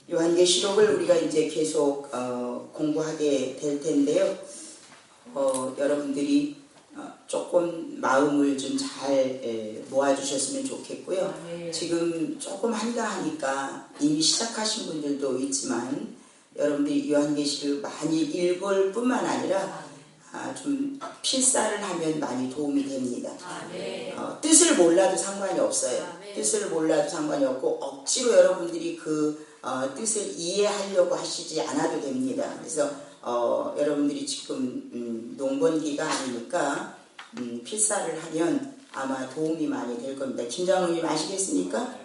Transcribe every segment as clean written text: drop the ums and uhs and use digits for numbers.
요한계시록을 우리가 이제 계속 공부하게 될 텐데요. 여러분들이 조금 마음을 좀 잘 모아주셨으면 좋겠고요. 지금 조금 한가하니까 이미 시작하신 분들도 있지만 여러분들이 요한계시를 많이 읽을 뿐만 아니라 좀 필사를 하면 많이 도움이 됩니다. 뜻을 몰라도 상관이 없어요. 뜻을 몰라도 상관이 없고 억지로 여러분들이 그 뜻을 이해하려고 하시지 않아도 됩니다. 그래서 여러분들이 지금 농번기가 아니니까 필사를 하면 아마 도움이 많이 될 겁니다. 김 장로님 아시겠습니까?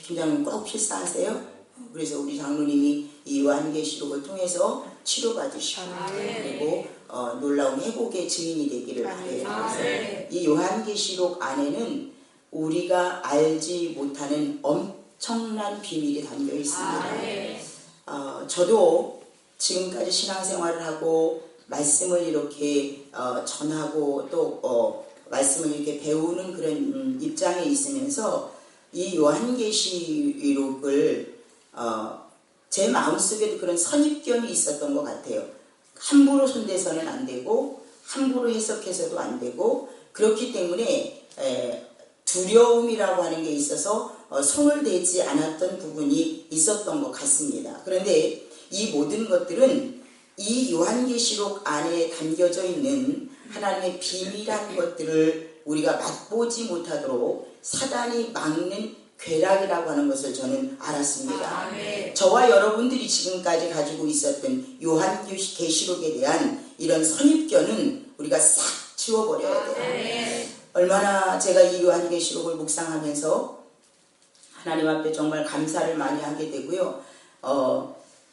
김 장로님 꼭 필사하세요. 그래서 우리 장로님이 이 요한계시록을 통해서 치료받으시고 그리고 놀라운 회복의 증인이 되기를 바라요. 그래서 이 요한계시록 안에는 우리가 알지 못하는 엄청난 비밀이 담겨 있습니다. 저도 지금까지 신앙생활을 하고 말씀을 이렇게 전하고 또 말씀을 이렇게 배우는 그런 입장에 있으면서 이 요한계시록을 제 마음속에도 그런 선입견이 있었던 것 같아요. 함부로 손대서는 안 되고 함부로 해석해서도 안 되고 그렇기 때문에 두려움이라고 하는 게 있어서 손을 대지 않았던 부분이 있었던 것 같습니다. 그런데 이 모든 것들은 이 요한계시록 안에 담겨져 있는 하나님의 비밀한 것들을 우리가 맛보지 못하도록 사단이 막는 괴락이라고 하는 것을 저는 알았습니다. 저와 여러분들이 지금까지 가지고 있었던 요한계시록에 대한 이런 선입견은 우리가 싹 지워버려야 돼요. 얼마나 제가 이 요한계시록을 묵상하면서 하나님 앞에 정말 감사를 많이 하게 되고요.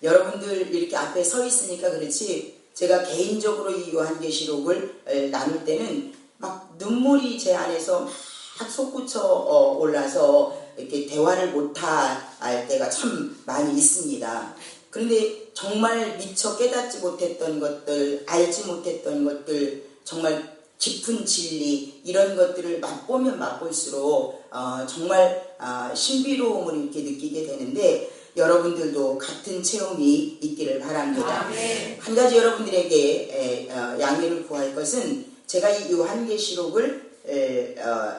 여러분들 이렇게 앞에 서 있으니까 그렇지 제가 개인적으로 이 요한계시록을 나눌 때는 막 눈물이 제 안에서 막 솟구쳐 올라서 이렇게 대화를 못할 때가 참 많이 있습니다. 그런데 정말 미처 깨닫지 못했던 것들, 알지 못했던 것들, 정말 깊은 진리 이런 것들을 맛보면 맛볼수록 정말 신비로움을 이렇게 느끼게 되는데 여러분들도 같은 체험이 있기를 바랍니다. 한 가지 여러분들에게 양해를 구할 것은 제가 이 요한계시록을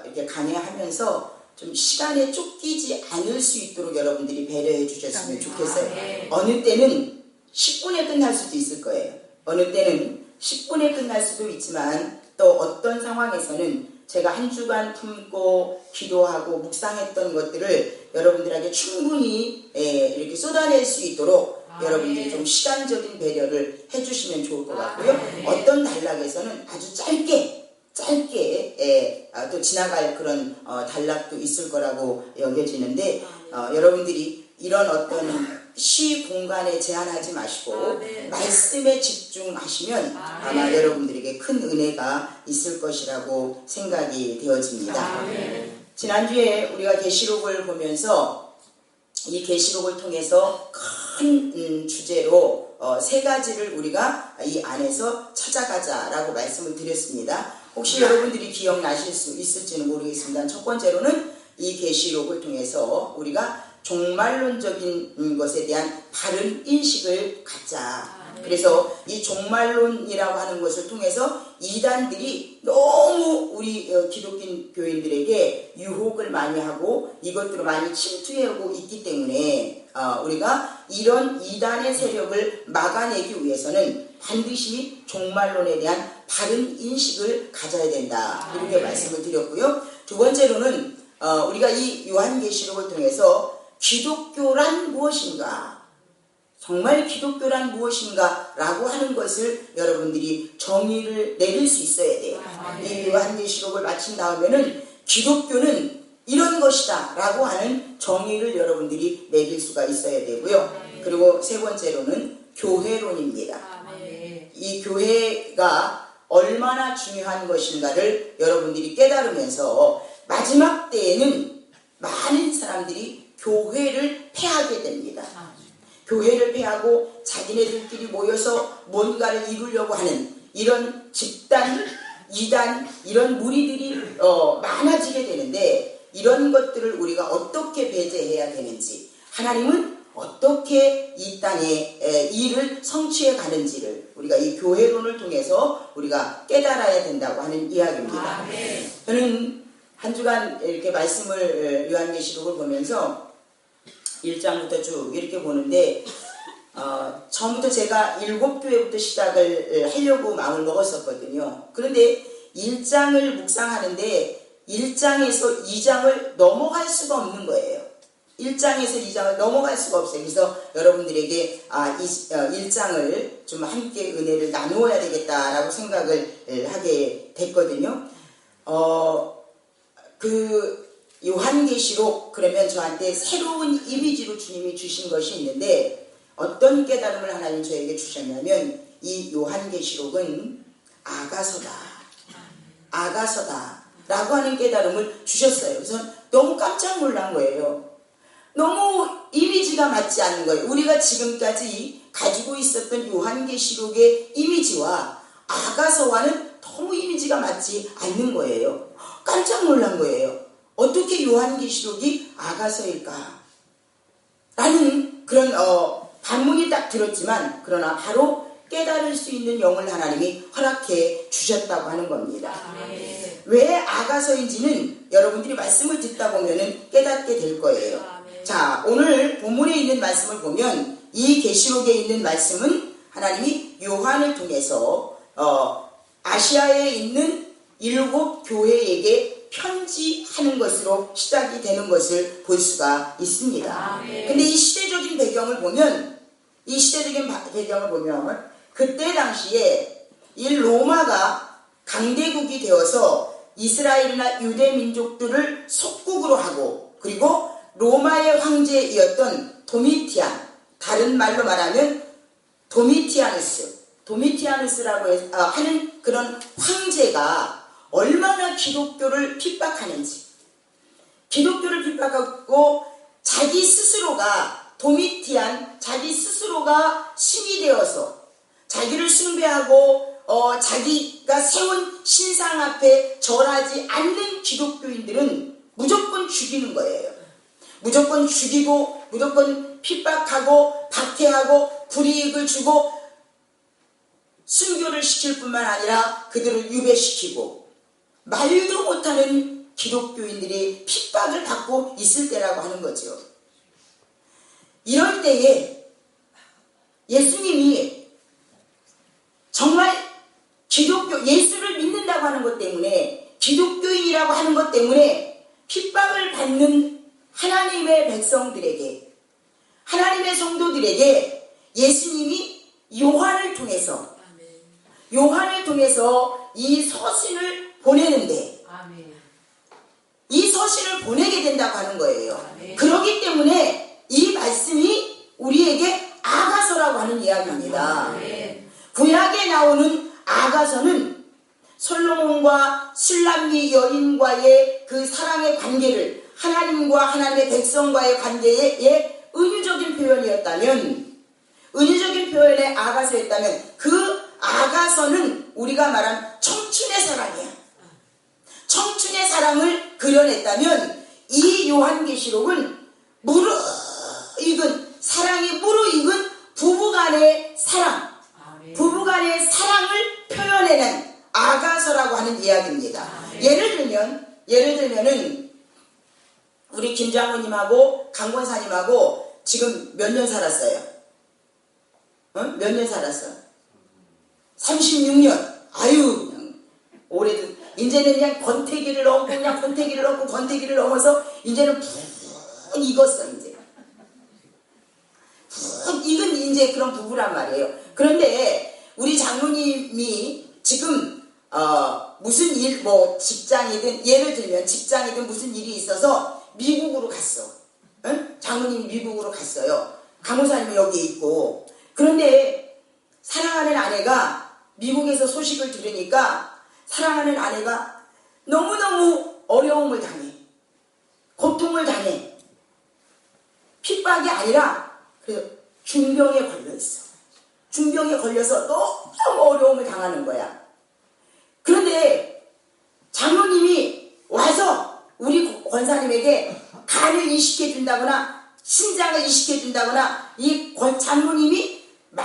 이렇게 강의하면서 좀 시간에 쫓기지 않을 수 있도록 여러분들이 배려해 주셨으면 좋겠어요. 어느 때는 10분에 끝날 수도 있을 거예요. 어느 때는 10분에 끝날 수도 있지만 또 어떤 상황에서는 제가 한 주간 품고 기도하고 묵상했던 것들을 여러분들에게 충분히 이렇게 쏟아낼 수 있도록 여러분들이 좀 시간적인 배려를 해주시면 좋을 것 같고요. 어떤 단락에서는 아주 짧게 또 지나갈 그런 단락도 있을 거라고 여겨지는데 여러분들이 이런 어떤 시 공간에 제한하지 마시고 말씀에 집중하시면 아마 여러분들에게 큰 은혜가 있을 것이라고 생각이 되어집니다. 지난주에 우리가 계시록을 보면서 이 계시록을 통해서 큰 주제로 세 가지를 우리가 이 안에서 찾아가자라고 말씀을 드렸습니다. 혹시 여러분들이 기억나실 수 있을지는 모르겠습니다. 첫 번째로는 이 계시록을 통해서 우리가 종말론적인 것에 대한 바른 인식을 갖자. 그래서 이 종말론이라고 하는 것을 통해서 이단들이 너무 우리 기독교 교인들에게 유혹을 많이 하고 이것들을 많이 침투해오고 있기 때문에 우리가 이런 이단의 세력을 막아내기 위해서는 반드시 종말론에 대한 바른 인식을 가져야 된다. 이렇게 말씀을 드렸고요. 두 번째로는 우리가 이 요한계시록을 통해서 기독교란 무엇인가? 정말 기독교란 무엇인가? 라고 하는 것을 여러분들이 정의를 내릴 수 있어야 돼요. 이 요한계시록을 마친 다음에는 기독교는 이런 것이다 라고 하는 정의를 여러분들이 내릴 수가 있어야 되고요. 그리고 세 번째로는 교회론입니다. 이 교회가 얼마나 중요한 것인가를 여러분들이 깨달으면서 마지막 때에는 많은 사람들이 교회를 폐하게 됩니다. 교회를 폐하고 자기네들끼리 모여서 뭔가를 이루려고 하는 이런 집단, 이단, 이런 무리들이 많아지게 되는데 이런 것들을 우리가 어떻게 배제해야 되는지 하나님은 어떻게 이 땅에 일을 성취해 가는지를 우리가 이 교회론을 통해서 우리가 깨달아야 된다고 하는 이야기입니다. 저는 한 주간 이렇게 말씀을 요한계시록을 보면서 1장부터 쭉 이렇게 보는데 처음부터 제가 7교회부터 시작을 하려고 마음을 먹었었거든요. 그런데 1장을 묵상하는데 1장에서 2장을 넘어갈 수가 없는 거예요. 1장에서 2장을 넘어갈 수가 없어요. 그래서 여러분들에게 1장을 좀 함께 은혜를 나누어야 되겠다라고 생각을 하게 됐거든요. 그 요한계시록 그러면 저한테 새로운 이미지로 주님이 주신 것이 있는데 어떤 깨달음을 하나님 저에게 주셨냐면 이 요한계시록은 아가서다 라고 하는 깨달음을 주셨어요. 그래서 너무 깜짝 놀란 거예요. 너무 이미지가 맞지 않는 거예요. 우리가 지금까지 가지고 있었던 요한계시록의 이미지와 아가서와는 너무 이미지가 맞지 않는 거예요. 깜짝 놀란 거예요. 어떻게 요한계시록이 아가서일까? 라는 그런 반문이 딱 들었지만 그러나 바로 깨달을 수 있는 영을 하나님이 허락해 주셨다고 하는 겁니다. 왜 아가서인지는 여러분들이 말씀을 듣다 보면 깨닫게 될 거예요. 자, 오늘 본문에 있는 말씀을 보면 이 계시록에 있는 말씀은 하나님이 요한을 통해서 아시아에 있는 7 교회에게 편지하는 것으로 시작이 되는 것을 볼 수가 있습니다. 근데 이 시대적인 배경을 보면 그때 당시에 이 로마가 강대국이 되어서 이스라엘이나 유대 민족들을 속국으로 하고 그리고 로마의 황제이었던 도미티안, 다른 말로 말하면 도미티아누스라고 하는 그런 황제가 얼마나 기독교를 핍박하는지, 기독교를 핍박하고 자기 스스로가 자기 스스로가 신이 되어서 자기를 숭배하고 자기가 세운 신상 앞에 절하지 않는 기독교인들은 무조건 죽이는 거예요. 무조건 죽이고 무조건 핍박하고 박해하고 불이익을 주고 순교를 시킬 뿐만 아니라 그들을 유배시키고 말도 못하는 기독교인들이 핍박을 받고 있을 때라고 하는 거죠. 이럴 때에 예수님이 정말 예수를 믿는다고 하는 것 때문에 기독교인이라고 하는 것 때문에 핍박을 받는 하나님의 백성들에게 하나님의 성도들에게 예수님이 요한을 통해서 이 서신을 보내는데 이 서신을 보내게 된다고 하는 거예요. 그렇기 때문에 이 말씀이 우리에게 아가서라고 하는 이야기입니다. 구약에 나오는 아가서는 솔로몬과 술람미 여인과의 그 사랑의 관계를 하나님과 하나님의 백성과의 관계의 은유적인 표현이었다면 은유적인 표현의 아가서였다면 그 아가서는 우리가 말한 청춘의 사랑이야. 청춘의 사랑을 그려냈다면 이 요한계시록은 사랑이 무르익은 부부간의 사랑, 부부간의 사랑을 표현해낸 아가서라고 하는 이야기입니다. 예를 들면은 우리 김 장로님하고 강 권사님하고 지금 몇 년 살았어요? 몇 년 살았어? 36년. 아유, 그냥 올해도 이제는 그냥 권태기를 넘어서 이제는 푹 익었어. 이제 푹 익은 이제 그런 부부란 말이에요. 그런데 우리 장로님이 지금 무슨 일, 직장이든 예를 들면 직장이든 무슨 일이 있어서 미국으로 갔어. 응? 장로님이 미국으로 갔어요. 강호사님은 여기에 있고. 그런데 사랑하는 아내가 미국에서 소식을 들으니까 사랑하는 아내가 너무너무 어려움을 당해. 고통을 당해. 핍박이 아니라 중병에 걸려있어. 중병에 걸려서 너무 어려움을 당하는 거야. 그런데 장로님이 와서 우리 권사님에게 간을 이식해 준다거나 신장을 이식해 준다거나 이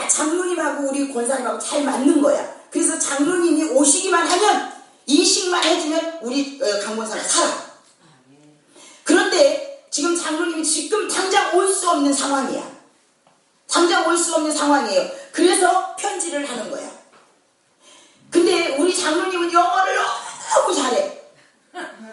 장로님하고 우리 권사님하고 잘 맞는 거야. 그래서 장로님이 오시기만 하면 이식만 해주면 우리 강권사가 살아. 그런데 지금 장로님이 지금 당장 올 수 없는 상황이야. 당장 올 수 없는 상황이에요. 그래서 편지를 하는 거야. 근데 우리 장로님은 영어를 너무 잘해.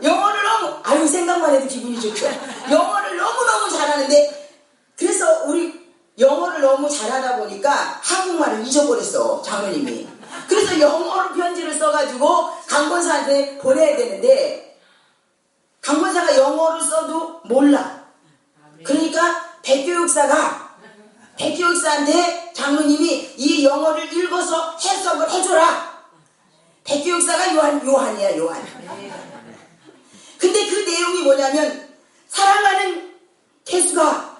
영어를 너무, 아유, 생각만 해도 기분이 좋죠. 영어를 너무너무 잘하는데, 그래서 우리 영어를 너무 잘하다 보니까 한국말을 잊어버렸어, 장로님이. 그래서 영어로 편지를 써가지고 강권사한테 보내야 되는데, 강권사가 영어를 써도 몰라. 그러니까 백교육사한테 장로님이 이 영어를 읽어서 해석을 해줘라. 백교육사가 요한이야, 요한. 근데 그 내용이 뭐냐면, 사랑하는 태수가,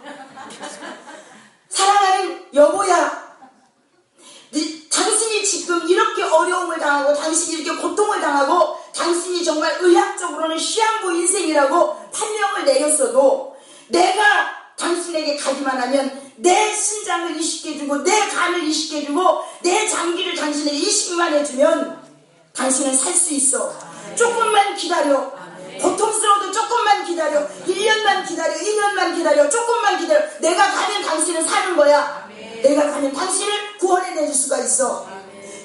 사랑하는 여보야, 당신이 지금 이렇게 어려움을 당하고 당신이 이렇게 고통을 당하고 당신이 정말 의학적으로는 시한부 인생이라고 판명을 내렸어도 내가 당신에게 가기만 하면 내 신장을 이식해주고 내 간을 이식해주고 내 장기를 당신에게 이식만 해주면 당신은 살 수 있어. 조금만 기다려. 고통스러워도 조금만 기다려. 1년만 기다려. 2년만 기다려. 조금만 기다려. 내가 가면 당신은 사는 거야. 내가 가면 당신을 구원해내줄 수가 있어.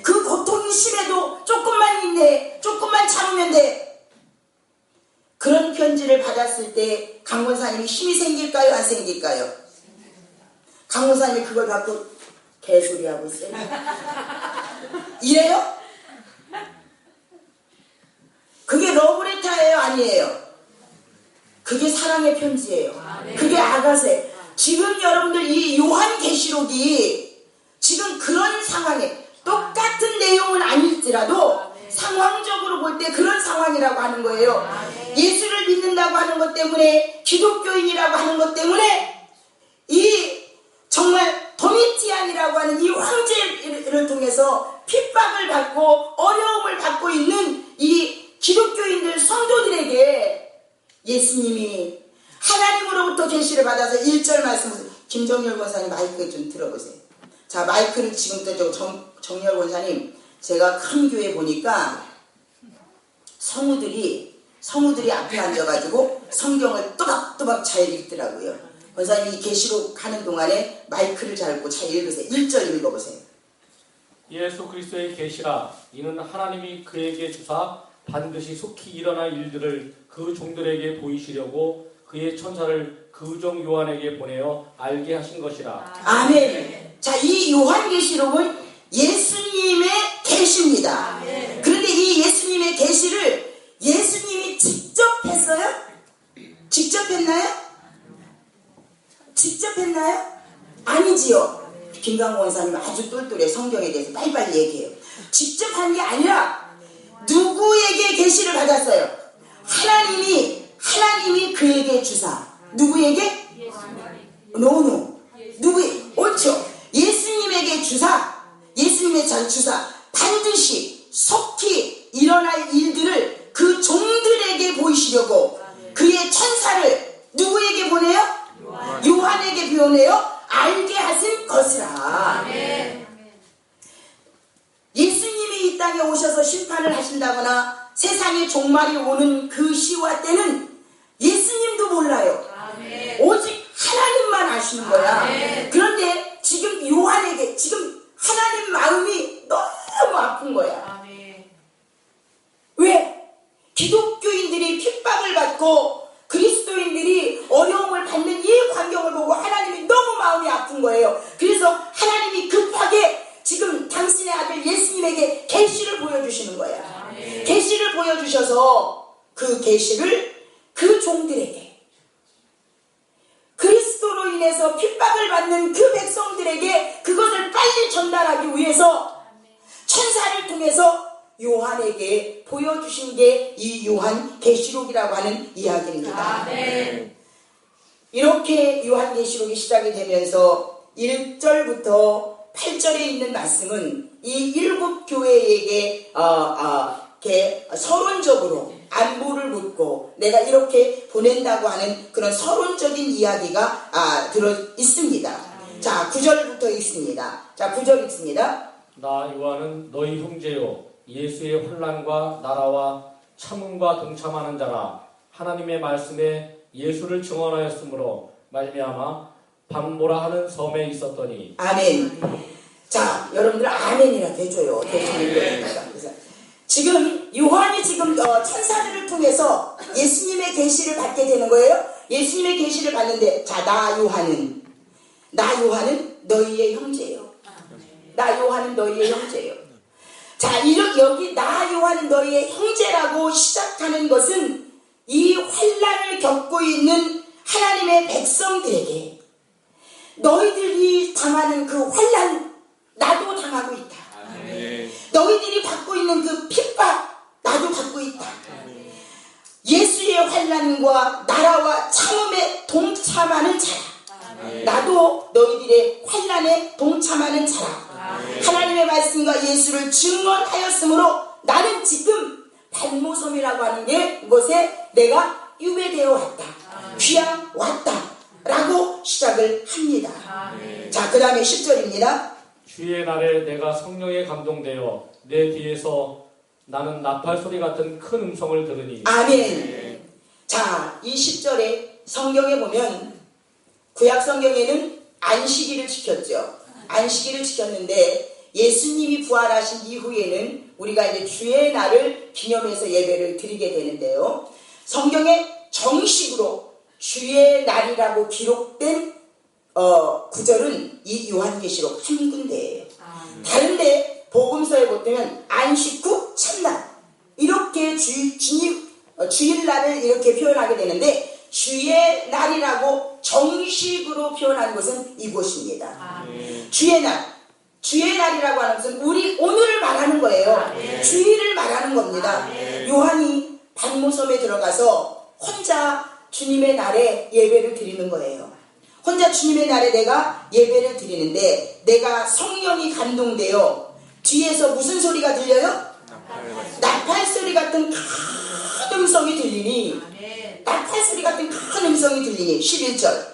그 고통이 심해도 조금만 인내해. 조금만 참으면 돼. 그런 편지를 받았을 때 강권사님이 힘이 생길까요? 안 생길까요? 강권사님이 그걸 갖고 개소리하고 있어요. 이래요? 그게 러브레터예요? 아니에요? 그게 사랑의 편지예요. 그게 아가세. 지금 여러분들 이 요한계시록이 지금 그런 상황에 똑같은 내용은 아닐지라도 상황적으로 볼 때 그런 상황이라고 하는 거예요. 예수를 믿는다고 하는 것 때문에, 기독교인이라고 하는 것 때문에 이 정말 도미티안이라고 하는 이 황제를 통해서 핍박을 받고 어려움을 받고 있는 이 기독교인들 성도들에게 예수님이 하나님으로부터 계시를 받아서 1절 말씀, 김정열 권사님 마이크 좀 들어보세요. 자, 마이크를 지금부터 정열 권사님, 제가 큰 교회 보니까 성우들이 앞에 앉아가지고 성경을 또박또박 잘 읽더라고요. 권사님이 계시록 하는 동안에 마이크를 잡고 잘 읽으세요. 1절 읽어보세요. 예수 그리스도의 계시라. 이는 하나님이 그에게 주사 반드시 속히 일어날 일들을 그 종들에게 보이시려고 그의 천사를 그 종 요한에게 보내어 알게 하신 것이라. 아멘. 자, 이 요한계시록은 예수님의 계시입니다. 그런데 이 예수님의 계시를 예수님이 직접 했어요? 직접 했나요? 직접 했나요? 아니지요. 김강호 원사님 아주 똘똘해. 성경에 대해서 빨리빨리 얘기해요. 직접 한 게 아니라 누구에게 계시를 받았어요? 하나님이 그에게 주사. 누구에게? 노노. 누구에게? 옳죠. 예수님에게 주사. 예수님의 주사. 반드시 속히 일어날 일들을 그 종들에게 보이시려고 그의 천사를 누구에게 보내요? 요한에게 보내요? 알게 하신 것이라. 예수님이 이 땅에 오셔서 심판을 하신다거나 세상의 종말이 오는 그 시와 때는 예수님도 몰라요. 오직 하나님만 아시는 거야. 그런데 지금 요한에게 지금 하나님 마음이 너무 아픈 거야. 왜? 기독교인들이 핍박을 받고 그리스도인들이 어려움을 받는 이 광경을 보고 하나님이 너무 마음이 아픈 거예요. 그래서 하나님이 급하게 지금 당신의 아들 예수님에게 계시를 보여주시는 거야. 계시를 보여주셔서 그 계시를 그 종들에게, 그리스도로 인해서 핍박을 받는 그 백성들에게 그것을 빨리 전달하기 위해서 천사를 통해서 요한에게 보여주신 게 이 요한계시록이라고 하는 이야기입니다. 이렇게 요한계시록이 시작이 되면서 1절부터 8절에 있는 말씀은 이 7 교회에게 서론적으로 안부를 묻고 내가 이렇게 보낸다고 하는 그런 서론적인 이야기가 들어 있습니다. 자, 9절부터 있습니다. 자, 9절 있습니다. 나 요한은 너희 형제요 예수의 환난과 나라와 참음과 동참하는 자라. 하나님의 말씀에 예수를 증언하였으므로 말미암아 밤모라 하는 섬에 있었더니. 아멘. 자, 여러분들 아멘이라도 해줘요. 그래서 지금 요한이 지금 천사들을 통해서 예수님의 계시를 받게 되는 거예요. 예수님의 계시를 받는데, 자, 나 요한은 너희의 형제예요. 나 요한은 너희의 형제예요. 자, 여기 나 요한은 너희의 형제라고 시작하는 것은 이 환난을 겪고 있는 하나님의 백성들에게 너희들이 당하는 그 환난 나도 당하고 있다. 너희들이 받고 있는 그 핍박 나도 받고 있다. 예수의 환난과 나라와 참음에 동참하는 자라. 나도 너희들의 환난에 동참하는 자라. 하나님의 말씀과 예수를 증언하였으므로 나는 지금 발모섬이라고 하는 곳에 내가 유배되어 왔다. 귀양 왔다. 라고 시작을 합니다. 자, 그 다음에 10절입니다. 주의 날에 내가 성령에 감동되어 내 뒤에서 나는 나팔 소리 같은 큰 음성을 들으니. 아멘. 자, 이 10절에 성경에 보면 구약 성경에는 안식일을 지켰죠. 안식일을 지켰는데 예수님이 부활하신 이후에는 우리가 이제 주의 날을 기념해서 예배를 드리게 되는데요. 성경에 정식으로 주의 날이라고 기록된 구절은 이 요한계시록 한 군데예요. 다른데 복음서에 보면 안식 후 첫날 이렇게 주일날을 이렇게 표현하게 되는데 주의 날이라고 정식으로 표현하는 것은 이곳입니다. 주의 날이라고 하는 것은 우리 오늘을 말하는 거예요. 주일을 말하는 겁니다. 요한이 반모섬에 들어가서 혼자 주님의 날에 예배를 드리는 거예요. 혼자 주님의 날에 내가 예배를 드리는데 내가 성령이 감동되어 뒤에서 무슨 소리가 들려요? 나팔 소리 같은 큰 음성이 들리니. 나팔 소리 같은 큰 음성이 들리니. 11절.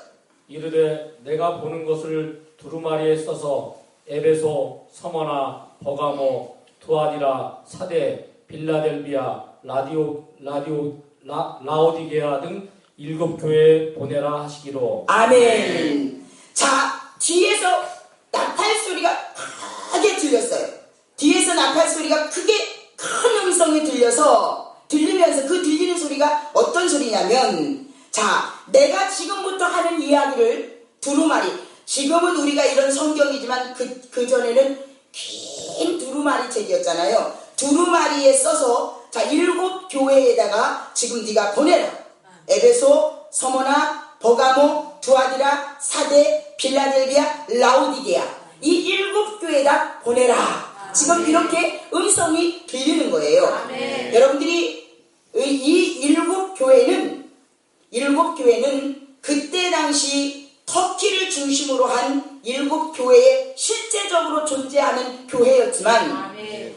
이르되 내가 보는 것을 두루마리에 써서 에베소, 서머나, 버가모, 두아디라, 사대, 빌라델비아, 라오디게아 등 7교회에 보내라 하시기로. 아멘. 자, 뒤에서 나팔 소리가 크게 들렸어요. 뒤에서 나팔 소리가 큰 음성이 들리면서 그 들리는 소리가 어떤 소리냐면, 자, 내가 지금부터 하는 이야기를 두루마리, 지금은 우리가 이런 성경이지만 그 전에는 긴 두루마리 책이었잖아요. 두루마리에 써서 자, 7교회에다가 지금 네가 보내라. 에베소, 서머나, 버가모, 두아디라, 사대, 빌라델비아, 라오디게아 이 7교회에다 보내라. 지금 이렇게 음성이 들리는 거예요. 아멘. 여러분들이 이 7교회는 그때 당시 터키를 중심으로 한 7교회에 실제적으로 존재하는 교회였지만 아멘.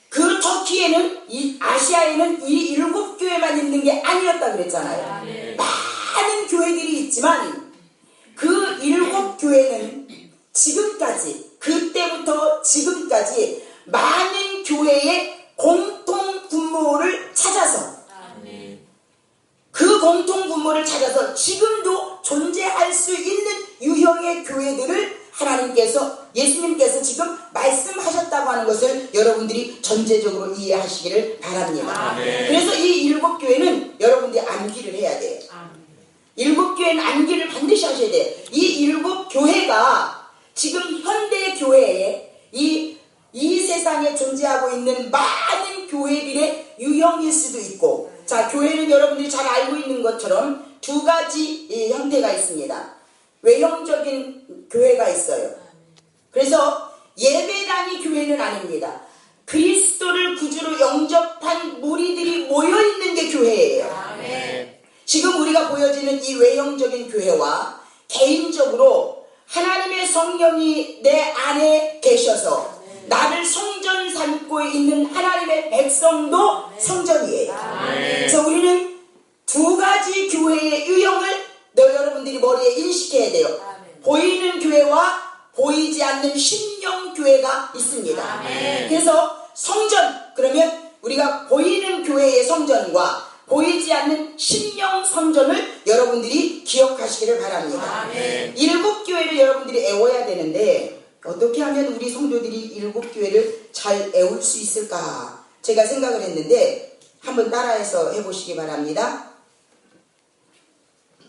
그 터키에는 이 아시아에는 이 7교회만 있는 게 아니었다 그랬잖아요. 아멘. 많은 교회들이 있지만 그 7교회는 지금까지 그때부터 지금까지 많은 교회의 공통 분모를 찾아서 그 공통 분모를 찾아서 지금도 존재할 수 있는 유형의 교회들을 하나님께서 예수님께서 지금 말씀하셨다고 하는 것을 여러분들이 전제적으로 이해하시기를 바랍니다. 아멘. 그래서 이 7교회는 여러분들이 암기를 해야 돼요. 7교회는 암기를 반드시 하셔야 돼요. 이 7교회가 지금 현대 교회에 이 세상에 존재하고 있는 많은 교회들의 유형일 수도 있고, 자, 교회는 여러분들이 잘 알고 있는 것처럼 두 가지 형태가 있습니다. 외형적인 교회가 있어요. 그래서 예배당이 교회는 아닙니다. 그리스도를 구주로 영접한 무리들이 모여있는 게 교회예요. 아멘. 지금 우리가 보여지는 이 외형적인 교회와 개인적으로 하나님의 성령이 내 안에 계셔서 나를 성전 삼고 있는 하나님의 백성도 성전이에요. 그래서 우리는 두 가지 교회의 유형을 여러분들이 머리에 인식해야 돼요. 보이는 교회와 보이지 않는 심령 교회가 있습니다. 그래서 성전, 그러면 우리가 보이는 교회의 성전과 보이지 않는 심령 성전을 여러분들이 기억하시기를 바랍니다. 일곱 교회를 여러분들이 애워야 되는데 어떻게 하면 우리 성도들이 일곱 교회를 잘 애울 수 있을까 제가 생각을 했는데 한번 따라해서 해보시기 바랍니다.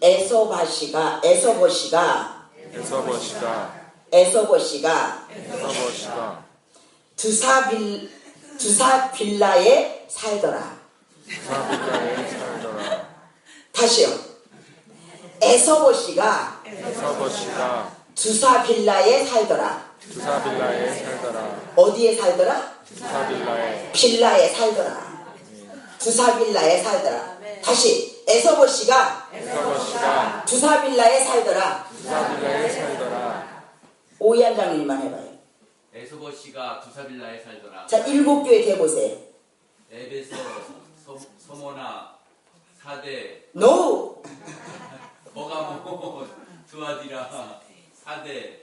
에서버시가 두사빌라에 살더라. 다시요. 에서버시가 두사빌라에 살더라. 어디에 살더라? 빌라에 살더라. 두사빌라에 살더라. 다시 에서버시가 두사빌라에 살더라. 오이한 장로님만 해봐요. 에서버시가 두사빌라에 살더라. 자, 일곱 교회 대보세요. 에베소, 소모나, 사대, 노! 버가모, 두아디라, 사대,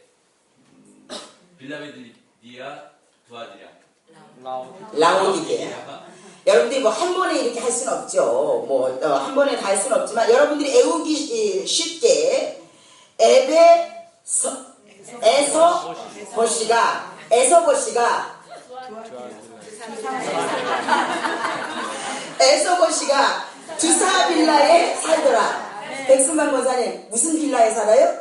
빌라베드리아, 두아디라, 라오디게아. 여러분들이 뭐 한 번에 이렇게 할 수는 없죠. 한 번에 다 할 수는 없지만 여러분들이 애우기 쉽게 에서버시가 두사빌라에 살더라. 백승만 권사님 무슨 빌라에 살아요?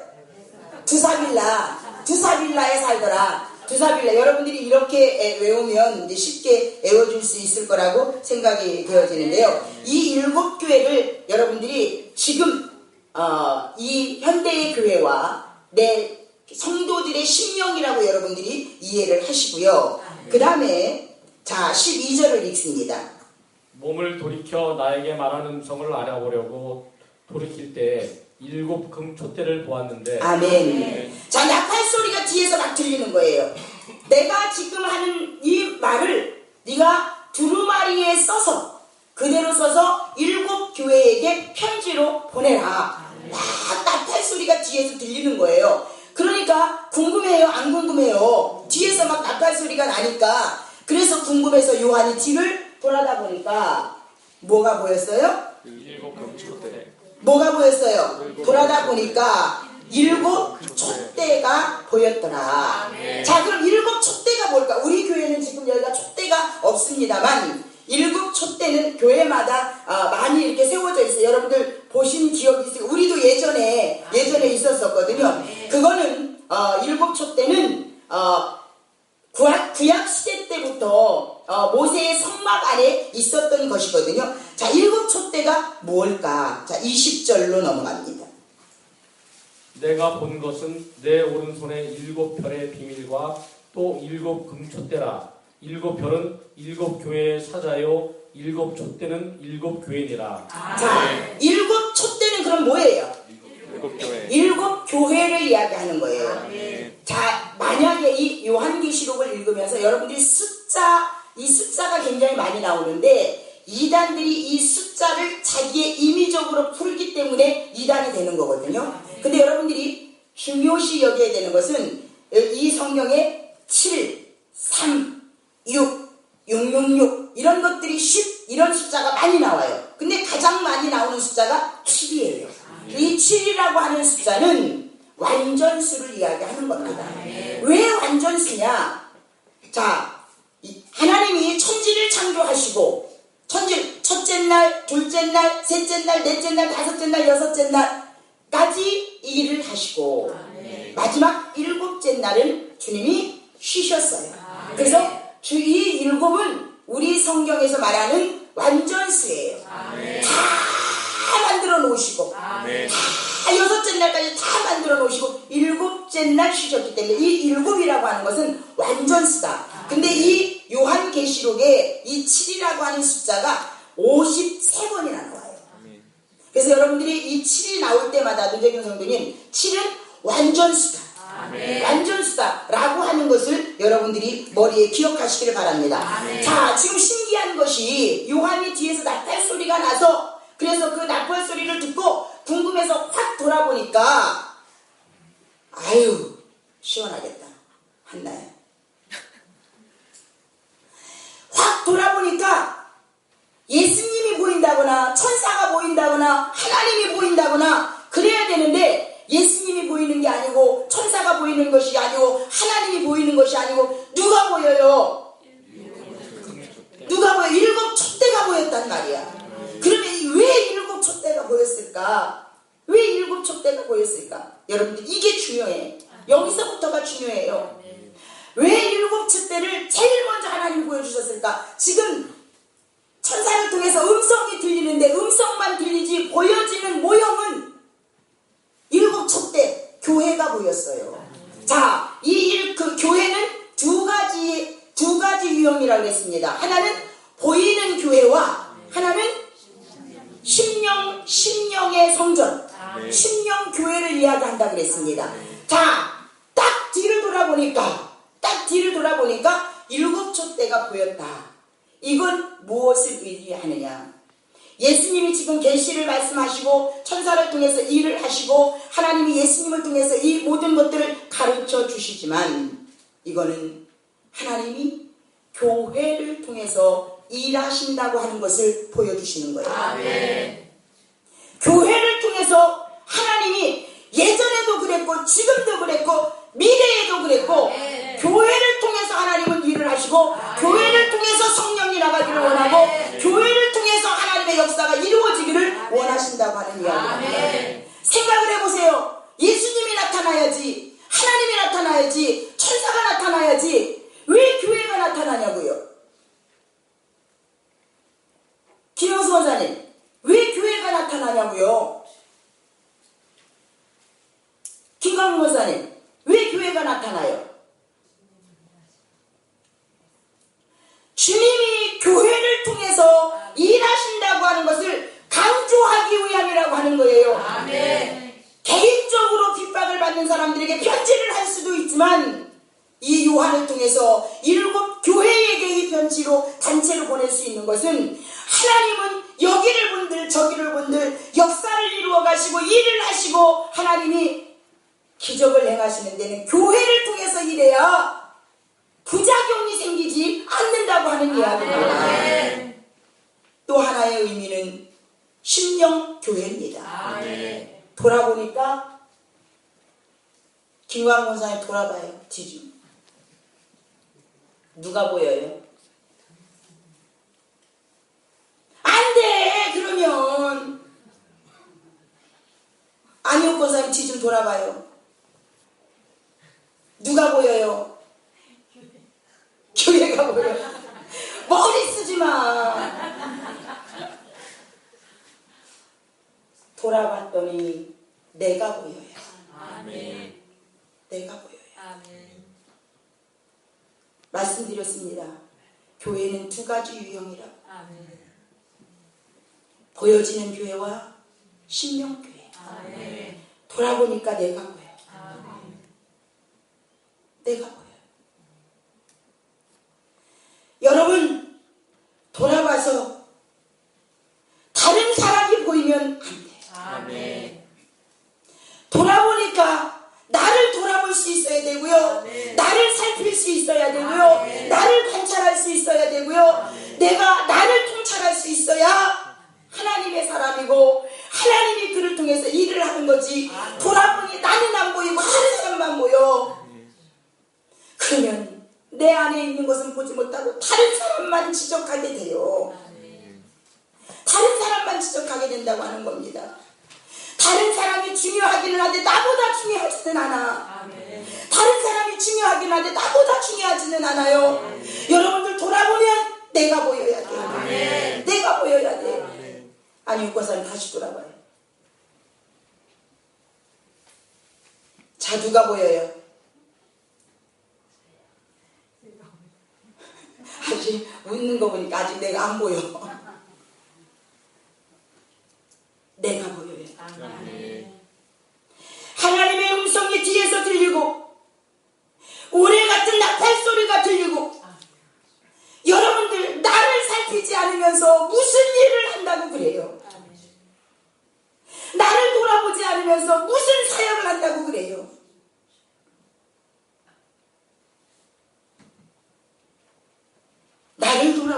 두사빌라에 살더라. 두사빌라. 여러분들이 이렇게 외우면 이제 쉽게 외워줄 수 있을 거라고 생각이 되어지는데요. 이 일곱 교회를 여러분들이 지금 이 현대의 교회와 내 성도들의 심령이라고 여러분들이 이해를 하시고요. 그 다음에 자 12절을 읽습니다. 몸을 돌이켜 나에게 말하는 음성을 알아보려고 돌이킬 때 일곱 금촛대를 보았는데 아멘. 자, 나팔 소리가 뒤에서 막 들리는 거예요. 내가 지금 하는 이 말을 네가 두루마리에 써서 그대로 써서 일곱 교회에게 편지로 보내라. 막 나팔 소리가 뒤에서 들리는 거예요. 그러니까 궁금해요? 안 궁금해요? 뒤에서 막 나팔 소리가 나니까 그래서 궁금해서 요한이 뒤를 돌아다 보니까 뭐가 보였어요? 일곱 금촛대. 뭐가 보였어요? 돌아다 보니까 일곱 촛대가 보였더라. 자, 그럼 일곱 촛대가 뭘까? 우리 교회는 지금 여기가 촛대가 없습니다만 일곱 촛대는 교회마다 많이 이렇게 세워져 있어요. 여러분들 보신 기억이 있어요. 우리도 예전에 있었었거든요. 그거는 일곱 촛대는 구약 시대 때부터 모세의 성막 안에 있었던 것이거든요. 자, 일곱 촛대가 뭘까? 자, 20절로 넘어갑니다. 내가 본 것은 내 오른손에 일곱 별의 비밀과 또 일곱 금촛대라. 일곱 별은 일곱 교회의 사자요 일곱 촛대는 일곱 교회니라. 자, 일곱 촛대는 그럼 뭐예요? 일곱 교회를 이야기하는 거예요. 자, 만약에 이 요한계시록을 읽으면서 여러분들이 이 숫자가 굉장히 많이 나오는데 이단들이 이 숫자를 자기의 임의적으로 풀기 때문에 이단이 되는 거거든요. 근데 여러분들이 중요시 여겨야 되는 것은 이 성경에 7, 3, 6, 666 이런 것들이 10 이런 숫자가 많이 나와요. 근데 가장 많이 나오는 숫자가 7이에요. 이 7이라고 하는 숫자는 완전수를 이야기하는 겁니다. 왜 완전수냐? 자, 하나님이 천지를 창조하시고 첫째 날, 둘째 날, 셋째 날, 넷째 날, 다섯째 날, 여섯째 날까지 일을 하시고 마지막 일곱째 날은 주님이 쉬셨어요. 그래서 이 일곱은 우리 성경에서 말하는 완전수예요. 다 만들어 놓으시고 다 여섯째 날까지 다 만들어 놓으시고 일곱째 날 쉬셨기 때문에 이 일곱이라고 하는 것은 완전수다. 근데 이 요한계시록에 이 7이라고 하는 숫자가 53번이나 나와요. 그래서 여러분들이 이 7이 나올 때마다 노재균 성도님 7은 완전수다. 완전수다 라고 하는 것을 여러분들이 머리에 기억하시기를 바랍니다. 아멘. 자, 지금 신기한 것이 요한이 뒤에서 나팔 소리가 나서 그래서 그 나팔 소리를 듣고 궁금해서 확 돌아보니까 아유 시원하겠다 한나야. 확 돌아보니까 예수님이 보인다거나 천사가 보인다거나 하나님이 보인다거나 그래야 되는데 예수님이 보이는 게 아니고 천사가 보이는 것이 아니고 하나님이 보이는 것이 아니고 누가 보여요? 누가 보여? 7 촛대가 보였단 말이야. 그러면 왜 7 촛대가 보였을까? 왜 7 촛대가 보였을까? 여러분들 이게 중요해. 여기서부터가 중요해요. 왜 7 촛대를 제일 먼저 하나님이 보여주셨을까? 지금 천사를 통해서 음성이 들리는데 음성만 들리지 보여지는 모형은 7 촛대 교회가 보였어요. 자, 그 교회는 두 가지 유형이라고 했습니다. 하나는 보이는 교회와 하나는 심령의 성전, 심령 교회를 이야기한다고 그랬습니다. 자, 딱 뒤를 돌아보니까 7 촛대가 보였다. 이건 무엇을 의미하느냐? 예수님이 지금 계시를 말씀하시고 천사를 통해서 일을 하시고 하나님이 예수님을 통해서 이 모든 것들을 가르쳐 주시지만 이거는 하나님이 교회를 통해서 일하신다고 하는 것을 보여주시는 거예요. 아멘. 교회를 통해서 하나님이 예전에도 그랬고 지금도 그랬고 미래에도 그랬고 아멘. 교회를 통해서 하나님은 일을 하시고 아멘. 교회를 통해서 성령이 나가기를 원하고 아멘. 교회를 통해서 하나님의 역사가 이루어지기를 아멘. 원하신다고 하는 이야기입니다. 아멘. 생각을 해보세요. 예수님이 나타나야지, 하나님이 나타나야지, 천사가 나타나야지 왜 교회가 나타나냐고요. 김영수 원사님, 왜 교회가 나타나냐고요. 김광훈 원사님, 왜 교회가 나타나요? 주님이 교회를 통해서 일하신다고 하는 것을 강조하기 위함이라고 하는 거예요. 아멘. 개인적으로 핍박을 받는 사람들에게 편지를 할 수도 있지만 이 요한을 통해서 7 교회에게 이 편지로 단체로 보낼 수 있는 것은 하나님은 여기를 본들 저기를 본들 역사를 이루어 가시고 일을 하시고 하나님이 기적을 행하시는 데는 교회를 통해서 일해야 부작용이 생기지 않는다고 하는 이야기입니다. 아멘. 또 하나의 의미는 심령교회입니다. 아멘. 돌아보니까 김광훈 원사님 돌아봐요. 뒤좀 누가 보여요? 안 돼! 그러면 안희옥 권사님 뒤 좀 돌아봐요. 누가 보여요? 교회가 보여요. 머리 쓰지 마. 돌아봤더니 내가 보여요. 아멘. 내가 보여요. 아멘. 말씀드렸습니다. 교회는 2 가지 유형이라고. 아멘. 보여지는 교회와 심령교회. 아멘. 돌아보니까 내가 보여요. 아멘. 내가 보여요. 여러분 돌아봐서 다른 사람이 보이면 안 돼요. 아멘. 돌아보니까 나를 돌아볼 수 있어야 되고요. 아멘. 나를 살필 수 있어야 되고요. 아멘. 나를 관찰할 수 있어야 되고요. 아멘. 내가 나를 통찰할 수 있어야 하나님의 사람이고 하나님이 그를 통해서 일을 하는 거지. 아멘. 돌아보니 나는 안 보이고 다른 사람만 보여. 그러면 내 안에 있는 것은 보지 못하고 다른 사람만 지적하게 돼요. 아멘. 다른 사람만 지적하게 된다고 하는 겁니다. 다른 사람이 중요하기는 한데 나보다 중요하지는 않아. 아멘. 다른 사람이 중요하긴 한데 나보다 중요하지는 않아요. 여러분들 돌아보면 내가 보여야 돼요. 아멘. 내가 보여야 돼. 아니 육과사님 다시 돌아봐요. 자 누가 보여요? 아직 웃는 거 보니까 아직 내가 안 보여. 내가 보여요. 아멘. 하나님의 음성이 뒤에서 들리고 오래 같은 나팔 소리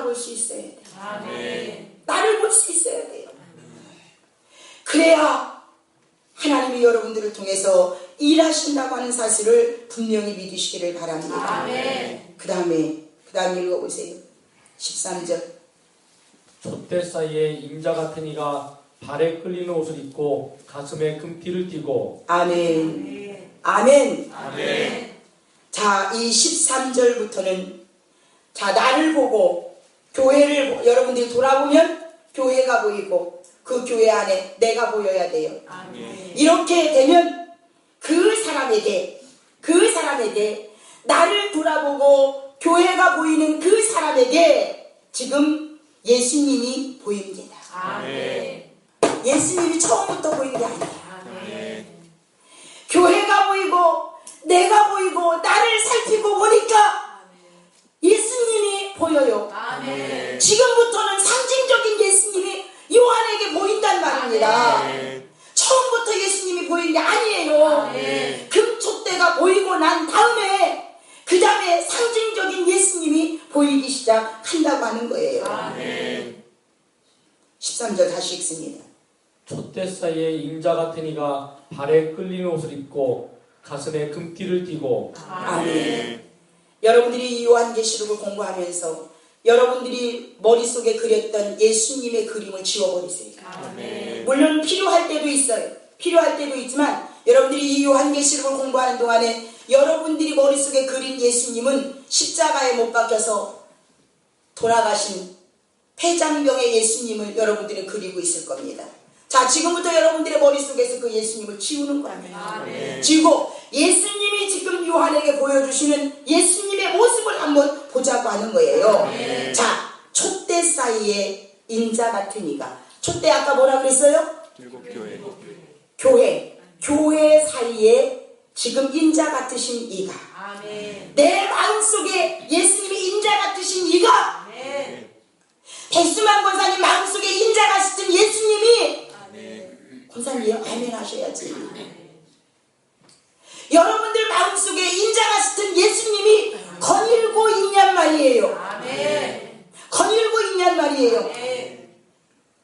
바라볼 수 있어야 돼요. 아멘. 나를 볼 수 있어야 돼요. 그래야 하나님이 여러분들을 통해서 일하신다고 하는 사실을 분명히 믿으시기를 바랍니다. 아멘. 그 다음에 읽어보세요. 13절. 촛대 사이에 임자 같은 이가 발에 끌리는 옷을 입고 가슴에 금띠를 띠고. 아멘. 아멘. 아멘. 자, 이 13절부터는 자, 나를 보고 교회를 여러분들이 돌아보면 교회가 보이고 그 교회 안에 내가 보여야 돼요. 아멘. 이렇게 되면 그 사람에게 나를 돌아보고 교회가 보이는 그 사람에게 지금 예수님이 보입니다. 아멘. 예수님이 처음부터 보인 게 아니에요. 아멘. 교회가 보이고 내가 보이고 나를 살피고 보니까 예수님이 보여요. 아멘. 지금부터는 상징적인 예수님이 요한에게 보인단 말입니다. 처음부터 예수님이 보인 게 아니에요. 아멘. 금촛대가 보이고 난 다음에 그 다음에 상징적인 예수님이 보이기 시작한다고 하는 거예요. 아멘. 13절 다시 읽습니다. 촛대 사이에 임자 같은 이가 발에 끌리는 옷을 입고 가슴에 금띠를 띠고. 아멘. 여러분들이 이 요한계시록을 공부하면서 여러분들이 머릿속에 그렸던 예수님의 그림을 지워버리세요. 아멘. 물론 필요할 때도 있어요. 필요할 때도 있지만 여러분들이 이 요한계시록을 공부하는 동안에 여러분들이 머릿속에 그린 예수님은 십자가에 못 박혀서 돌아가신 폐장병의 예수님을 여러분들이 그리고 있을 겁니다. 자, 지금부터 여러분들의 머릿속에서 그 예수님을 지우는 거예요. 아멘. 지우고 예수님이 지금 요한에게 보여주시는 예수님의 모습을 한번 보자고 하는 거예요. 아멘. 자, 촛대 사이에 인자 같은 이가, 촛대 아까 뭐라 그랬어요? 일곱 교회. 교회 사이에 지금 인자 같으신 이가, 아멘. 내 마음속에 예수님이 인자 같으신 이가, 아멘. 백수만 권사님 마음속에 인자 같으신 예수님이, 아멘. 권사님 아멘 하셔야지. 여러분들 마음속에 인자 같은 예수님이 거닐고 있냔 말이에요. 아멘. 거닐고 있냔 말이에요. 아멘.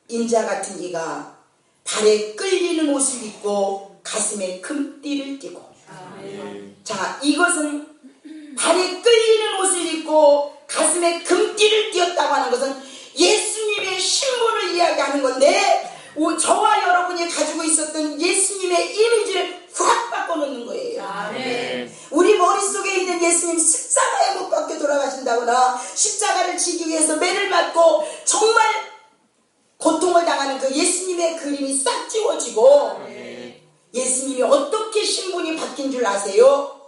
인자 같은 이가 발에 끌리는 옷을 입고 가슴에 금띠를 띠고. 아멘. 자, 이것은 발에 끌리는 옷을 입고 가슴에 금띠를 띄었다고 하는 것은 예수님의 신분을 이야기하는 건데, 저와 여러분이 가지고 있었던 예수님의 이미지를 확 바꿔놓는 거예요. 아멘. 우리 머릿속에 있는 예수님 십자가에 못 박혀 돌아가신다거나 십자가를 지기 위해서 매를 맞고 정말 고통을 당하는 그 예수님의 그림이 싹 지워지고, 아멘. 예수님이 어떻게 신분이 바뀐 줄 아세요?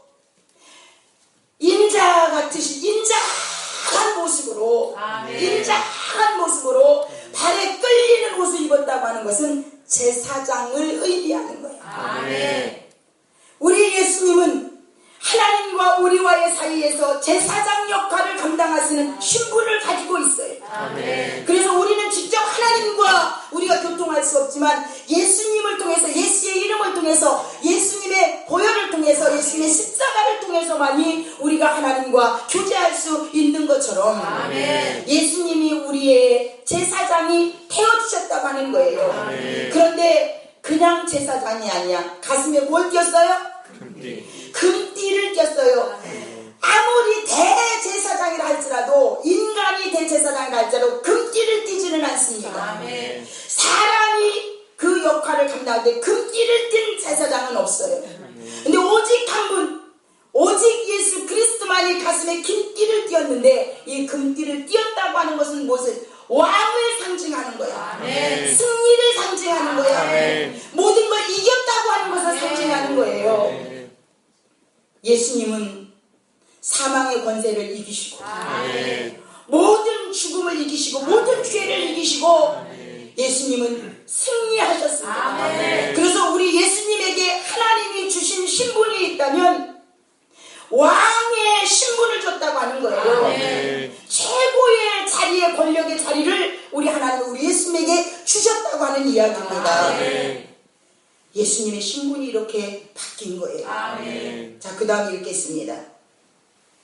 인자 같으신 인자한 모습으로, 아멘. 인자한 모습으로 발에 끌리는 옷을 입었다고 하는 것은 제사장을 의미하는 거예요. 아멘. 우리 예수님은 하나님과 우리와의 사이에서 제사장 역할을 감당하시는 신분을 가지고 있어요. 아멘. 그래서 우리는 직접 하나님과 우리가 교통할 수 없지만 예수님을 통해서, 예수의 이름을 통해서, 예수님의 보혈을 통해서, 예수님의 십자가를 통해서만이 우리가 하나님과 교제할 수 있는 것처럼, 아멘. 예수님이 우리의 제사장이 되어주셨다고 하는 거예요. 아멘. 그런데 그냥 제사장이 아니야. 가슴에 뭘 띄었어요? 금띠를 띄었어요. 아무리 대제사장이라 할지라도, 인간이 대제사장이라 할지라도 금띠를 띄지는 않습니다. 아멘. 사람이 그 역할을 감당할 때 금띠를 띈 제사장은 없어요. 근데 오직 한 분, 오직 예수 그리스도만이 가슴에 금띠를 띄었는데, 이 금띠를 띄었다고 하는 것은 무엇을? 왕을 상징하는 거야. 아멘. 승리를 상징하는 거야. 아멘. 모든 걸 이겼다고 하는 것을 아멘. 상징하는 거예요. 예수님은 사망의 권세를 이기시고, 아멘. 모든 죽음을 이기시고, 모든 죄를 이기시고, 예수님은 승리하셨습니다. 아멘. 그래서 우리 예수님에게 하나님이 주신 신분이 있다면 왕의 신분을 줬다고 하는 거예요. 아멘. 최고의 자리의 권력의 자리를 우리 하나님, 우리 예수님에게 주셨다고 하는 이야기입니다. 아멘. 예수님의 신분이 이렇게 바뀐 거예요. 아멘. 자, 그 다음 읽겠습니다.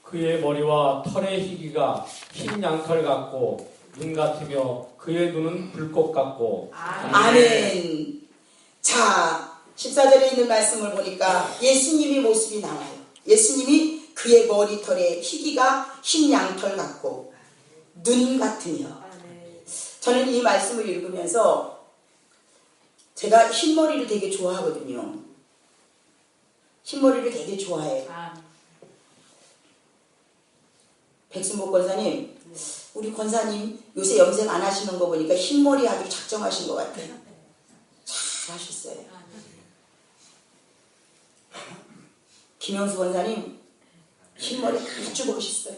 그의 머리와 털의 희기가 흰 양털 같고 눈 같으며 그의 눈은 불꽃 같고. 아멘. 자, 14절에 있는 말씀을 보니까 예수님의 모습이 나와요. 예수님이 그의 머리털의 희기가 흰 양털 같고 눈 같으며. 저는 이 말씀을 읽으면서 제가 흰머리를 되게 좋아하거든요. 흰머리를 되게 좋아해요. 백순복 권사님, 우리 권사님 요새 염색 안 하시는 거 보니까 흰머리 아주 작정하신 것 같아요. 잘 하셨어요. 김영수 권사님, 흰머리 아주 멋있어요.